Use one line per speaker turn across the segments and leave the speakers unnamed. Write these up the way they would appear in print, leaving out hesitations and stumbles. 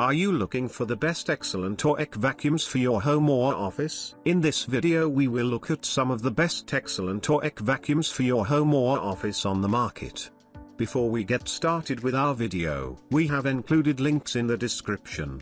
Are you looking for the best excellent Oreck vacuums for your home or office? In this video we will look at some of the best excellent Oreck vacuums for your home or office on the market. Before we get started with our video, we have included links in the description.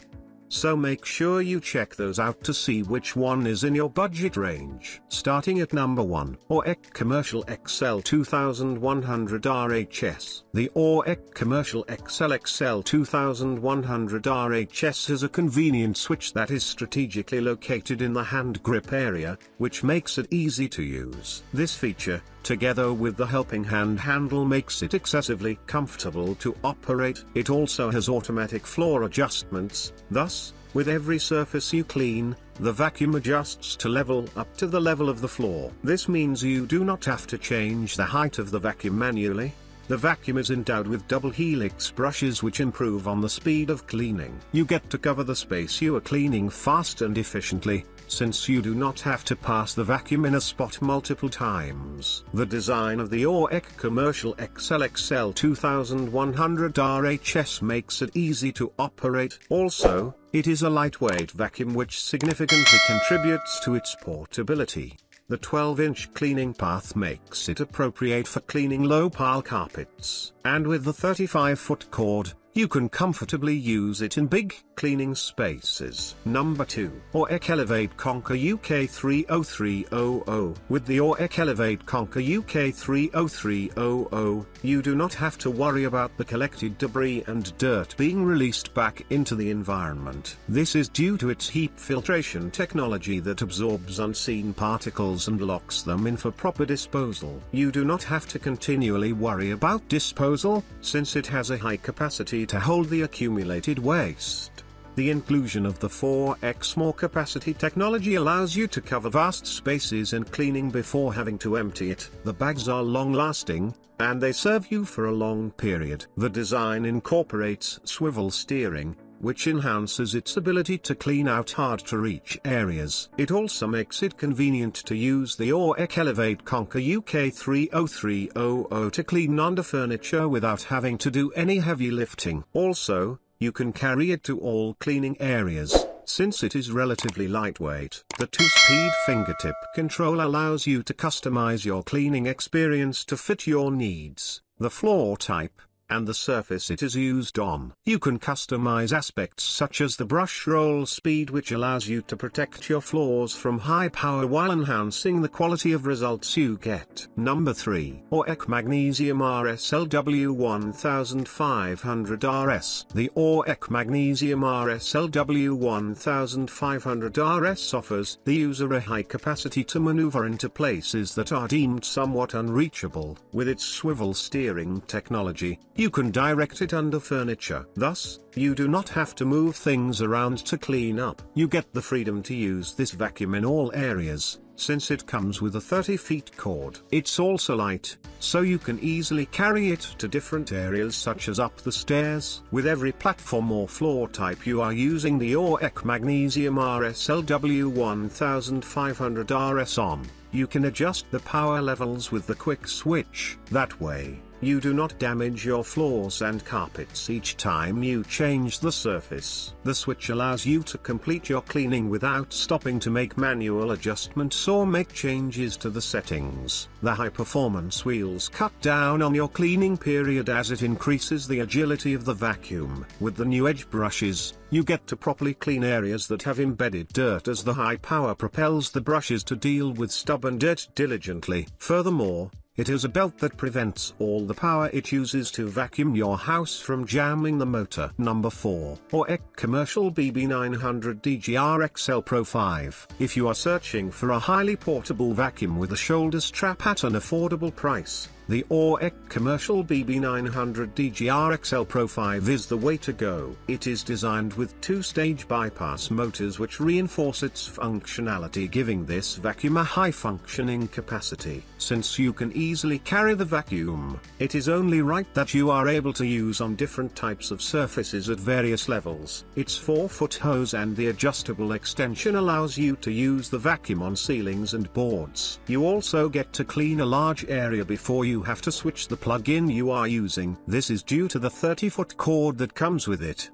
So make sure you check those out to see which one is in your budget range. Starting at number 1, Oreck Commercial XL 2100 RHS. The Oreck Commercial XL 2100 RHS is a convenient switch that is strategically located in the hand grip area, which makes it easy to use. This feature, together with the helping hand handle, makes it excessively comfortable to operate. It also has automatic floor adjustments, thus, with every surface you clean, the vacuum adjusts to level up to the level of the floor. This means you do not have to change the height of the vacuum manually. The vacuum is endowed with double helix brushes which improve on the speed of cleaning. You get to cover the space you are cleaning fast and efficiently, since you do not have to pass the vacuum in a spot multiple times. The design of the Oreck Commercial XL 2100 RHS makes it easy to operate. Also, it is a lightweight vacuum which significantly contributes to its portability. The 12-inch cleaning path makes it appropriate for cleaning low-pile carpets. And with the 35-foot cord, you can comfortably use it in big cleaning spaces. Number 2, Oreck Elevate Conquer UK 30300. With the Oreck Elevate Conquer UK 30300, you do not have to worry about the collected debris and dirt being released back into the environment. This is due to its heat filtration technology that absorbs unseen particles and locks them in for proper disposal. You do not have to continually worry about disposal, since it has a high capacity to hold the accumulated waste. The inclusion of the 4x more capacity technology allows you to cover vast spaces in cleaning before having to empty it. The bags are long-lasting, and they serve you for a long period. The design incorporates swivel steering, which enhances its ability to clean out hard-to-reach areas. It also makes it convenient to use the Oreck Elevate Conquer UK 30300 to clean under furniture without having to do any heavy lifting. Also, you can carry it to all cleaning areas, since it is relatively lightweight. The 2-speed fingertip control allows you to customize your cleaning experience to fit your needs, the floor type, and the surface it is used on. You can customize aspects such as the brush roll speed, which allows you to protect your floors from high power while enhancing the quality of results you get. Number 3, Oreck Magnesium RSLW 1500 RS. The Oreck Magnesium RSLW 1500 RS offers the user a high capacity to maneuver into places that are deemed somewhat unreachable. With its swivel steering technology, you can direct it under furniture. Thus, you do not have to move things around to clean up. You get the freedom to use this vacuum in all areas, since it comes with a 30-foot cord. It's also light, so you can easily carry it to different areas such as up the stairs. With every platform or floor type you are using the Oreck Magnesium RSLW 1500 RS on, you can adjust the power levels with the quick switch. That way, you do not damage your floors and carpets each time you change the surface. The switch allows you to complete your cleaning without stopping to make manual adjustments or make changes to the settings. The high-performance wheels cut down on your cleaning period as it increases the agility of the vacuum. With the new edge brushes, you get to properly clean areas that have embedded dirt, as the high power propels the brushes to deal with stubborn dirt diligently. Furthermore, it has a belt that prevents all the power it uses to vacuum your house from jamming the motor. Number 4, Oreck Commercial BB900 DGR XL Pro 5. If you are searching for a highly portable vacuum with a shoulder strap at an affordable price, the Oreck Commercial BB900 DGR XL Pro 5 is the way to go. It is designed with 2-stage bypass motors which reinforce its functionality, giving this vacuum a high functioning capacity. Since you can easily carry the vacuum, it is only right that you are able to use on different types of surfaces at various levels. Its 4-foot hose and the adjustable extension allows you to use the vacuum on ceilings and boards. You also get to clean a large area before you have to switch the plug-in you are using. This is due to the 30-foot cord that comes with it.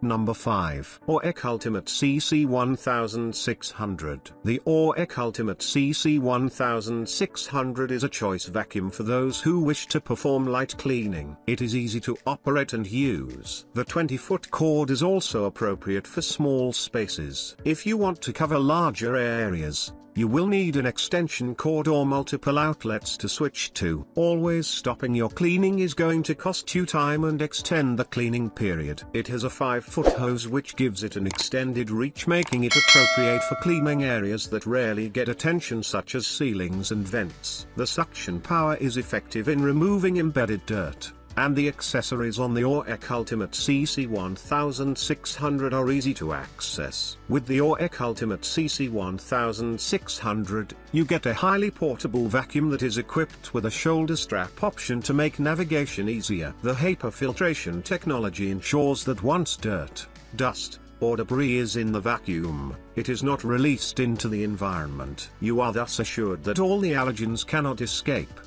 Number 5. Oreck Ultimate CC1600. The Oreck Ultimate CC1600 is a choice vacuum for those who wish to perform light cleaning. It is easy to operate and use. The 20-foot cord is also appropriate for small spaces. If you want to cover larger areas, you will need an extension cord or multiple outlets to switch to. Always stopping your cleaning is going to cost you time and extend the cleaning period. It has a 5-foot hose which gives it an extended reach, making it appropriate for cleaning areas that rarely get attention such as ceilings and vents. The suction power is effective in removing embedded dirt, and the accessories on the Oreck Ultimate CC1600 are easy to access. With the Oreck Ultimate CC1600, you get a highly portable vacuum that is equipped with a shoulder strap option to make navigation easier. The HEPA filtration technology ensures that once dirt, dust, or debris is in the vacuum, it is not released into the environment. You are thus assured that all the allergens cannot escape.